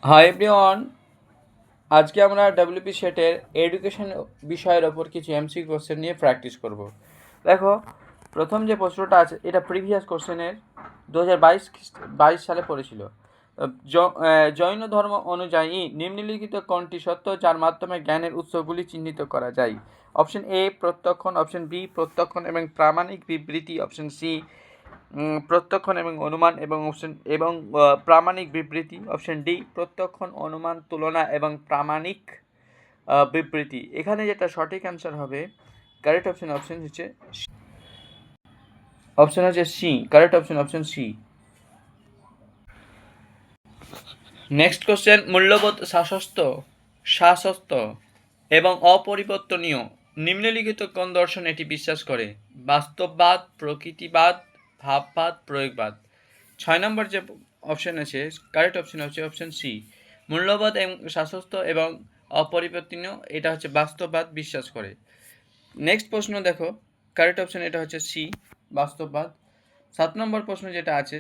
Hi everyone, আজকে আমরা WP সেটের এডুকেশন বিষয়ের ওপর কিছু এমসি কোশ্চেন নিয়ে প্র্যাকটিস করব। দেখো, প্রথম যে প্রশ্নটা আছে এটা প্রিভিয়াস কোশ্চেনের 2022 সালে পড়েছিল। জৈন ধর্ম অনুযায়ী নিম্নলিখিত কোনটি সত্য যার মাধ্যমে জ্ঞানের উৎসগুলি চিহ্নিত করা যায়? অপশন এ প্রত্যক্ষণ, অপশন বি প্রত্যক্ষণ এবং প্রামাণিক বিবৃতি, অপশন সি প্রত্যক্ষণ এবং অনুমান এবং প্রামাণিক বিবৃতি, অপশন ডি প্রত্যক্ষণ, অনুমান, তুলনা এবং প্রামাণিক বিবৃতি। এখানে যেটা সঠিক অ্যান্সার হবে, কারেক্ট অপশন হচ্ছে C. Correct option C. Next question, মূল্যবোধ শাশ্বত এবং অপরিবর্তনীয় নিম্নলিখিত কোন দর্শন এটি বিশ্বাস করে? বাস্তববাদ, প্রকৃতিবাদ, ভাববাদ, প্রয়োগবাদ। 6 নম্বর যে অপশন আছে, কারেক্ট অপশন হচ্ছে অপশন সি। মূল্যবোধ এবং শাশ্বত এবং অপরিবর্তনীয় এটা হচ্ছে বাস্তববাদ বিশ্বাস করে। নেক্সট প্রশ্ন দেখো, কারেক্ট অপশন এটা হচ্ছে সি, বাস্তববাদ। 7 নম্বর প্রশ্ন যেটা আছে,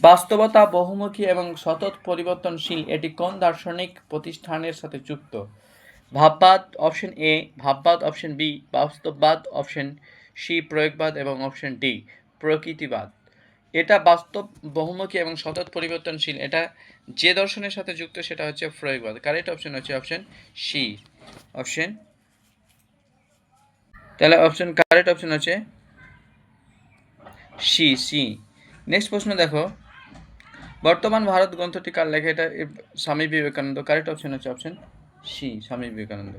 বাস্তবতা বহুমুখী এবং সতত পরিবর্তনশীল এটি কোন দার্শনিক প্রতিষ্ঠানের সাথে যুক্ত? ভাববাদ, option A ভাববাদ, option B বাস্তববাদ, option C প্রয়োগবাদ এবং অপশন ডি প্রকৃতিবাদ। এটা বাস্তব, বহুমুখী এবং সতত পরিবর্তনশীল এটা যে দর্শনের সাথে যুক্ত সেটা হচ্ছে প্রয়োগবাদ। কারেক্ট অপশন হচ্ছে অপশন সি। তাহলে কারেক্ট অপশন হচ্ছে সি। নেক্সট প্রশ্ন দেখো, বর্তমান ভারত গ্রন্থটি কার লেখা? এটা স্বামী বিবেকানন্দ। কারেক্ট অপশন হচ্ছে অপশন সি, স্বামী বিবেকানন্দ।